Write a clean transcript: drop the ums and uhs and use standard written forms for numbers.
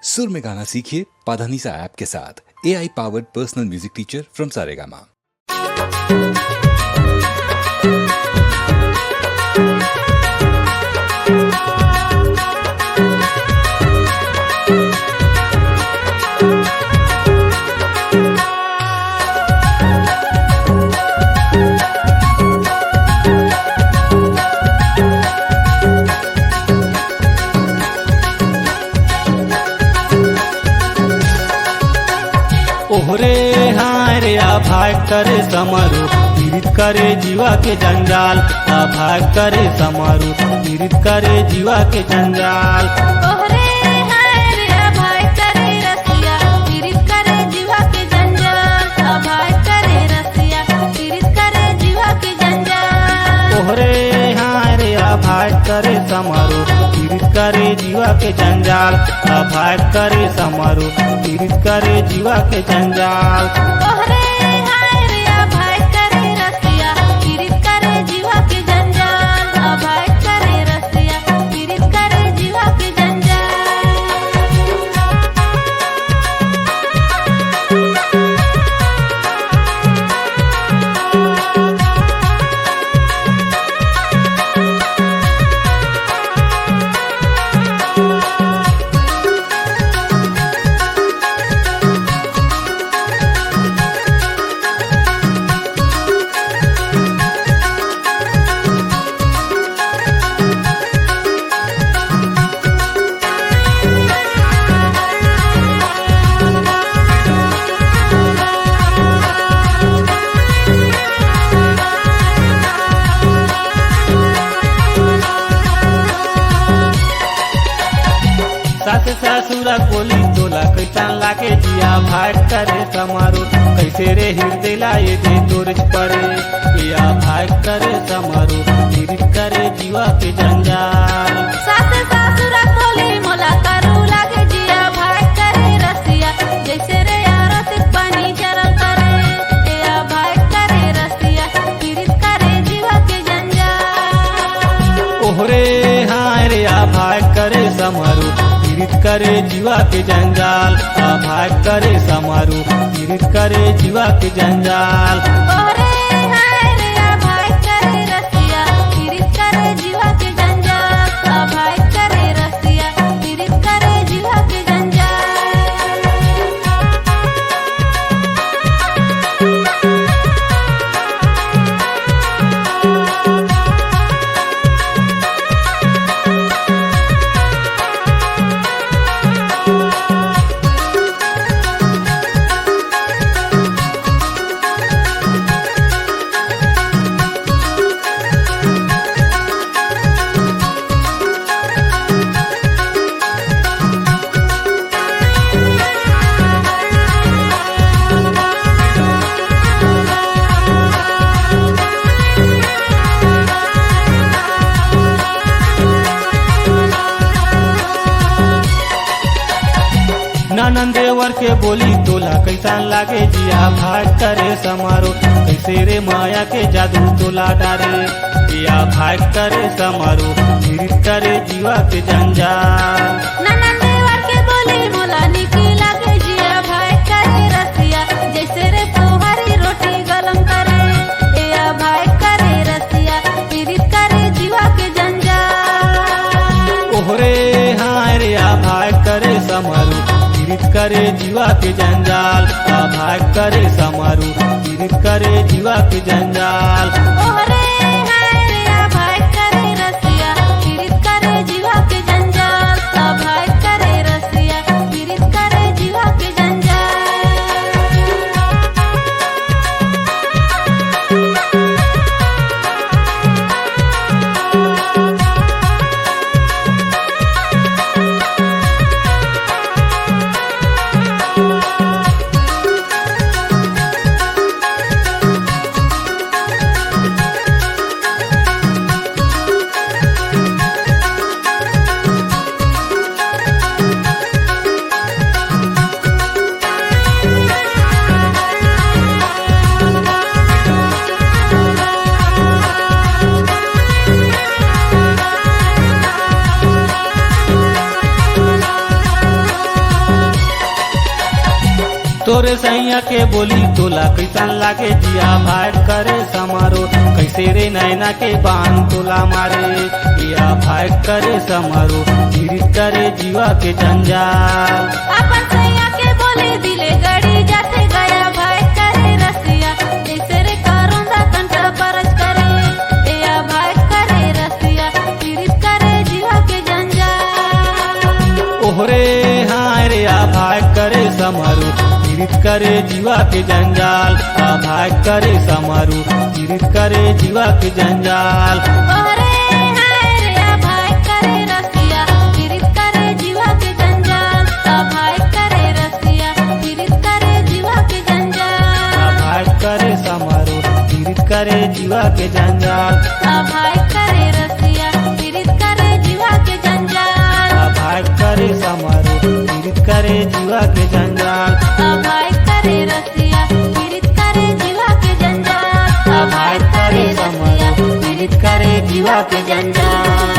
सुर में गाना सीखिए पाधानीसा ऐप के साथ। AI powered personal music teacher from Saregama. ओहरे हारे भाग करे समारू पीड़ित करे जीवा के जंजाल। भाग करे समारू पीड़ित करे जीवा के जंजाल। ओहरे हारे भाग करे रसिया पीड़ित करे जीवा के जंजाल। भाग करे रसिया पीड़ित करे जीवा के जंजाल। ओहरे हारे भाग करे समारू पीड़ित करे जीवा के जंजाल। भाग करे समारू पीड़ित करे जीवा के जंजाल। ओहरे हारे भाग करे रसिया पीड़ित करे जीवा के जंजाल। भाग करे रसिया पीड़ित करे जीवा के जंजाल। सास ससुरा कोली तोला कैसन लागे जिया। भाग करे समारू कैसे रे हृदय लाए दे तोरज पड़े। या भाग करे समारू पीड़ित करे जीवा के जंजाल। सास ससुरा कोली मोला करू लागे जिया। भाग करे रसिया जैसे रे आरत पानी चरल करे। या भाग करे रसिया पीड़ित करे जीवा के जंजाल। ओहरे हारे भाग करे समारू पीड़ित करे जीवा के जंजाल। भाग करे समारू पीड़ित करे जीवा के जंजाल। ओहरे हारे भाग करे रसिया पीड़ित करे जीवा के जंजाल। भाग करे रसिया पीड़ित करे जीवा के जंजाल। नंद देवर के बोली तोला कैसन लागे जिया। भाग करे समारो कैसे रे माया के जादू तोला डारे। या भाग करे समारो पीड़ित करे जीवा के जंजाल। ननन देवर के बोली मोला निकी लागे जिया। भाग करे रसिया जैसे रे तोहरी रोटी गलम करे। या भाग करे रसिया पीड़ित करे जीवा के जंजाल। ओहरे हारे भाग करे समारो पीड़ित करे जीवा के जंजाल। भाग करे समारू पीड़ित करे जीवा के जंजाल। ओहरे हारे भाग करे रसिया पीड़ित करे जीवा के जंजाल। भाग करे रसिया पीड़ित करे जीवा के जंजाल। तोरे सैया के बोली तोला कैसन लागे जिया भाग करे समारो कैसे रे नैना के बान तोला मारे जिया भाग करे समारो पीड़ित करे जीवा के जंजाल। अपन सैया के बोले दिले गड़ी जाते गया भाई करे रसिया जैसे रे करोंदा कंटा परच करे या भाई करे रसिया पीड़ित करे जीवा के जंजाल। ओहरे हाँ रे आ भाग करे समारो पीड़ित करे जीवा के जंजाल आ भाग करे समारो पीड़ित करे जीवा के जंजाल। ओहरे हाय रे आ भाई करे रसिया पीड़ित करे जीवा के जंजाल आ भाई करे रसिया पीड़ित करे जीवा के जंजाल। आ भाग करे समारो पीड़ित करे जीवा के जंजाल। आ भाई करे रसिया पीड़ित करे जीवा के जंजाल। आ भाग करे समारो पीड़ित करे जीवा के जंजाल। आ भाई करे रसिया पीड़ित करे जीवा के जंजाल। आ भाग करे समारो पीड़ित करे जीवा के जंजाल।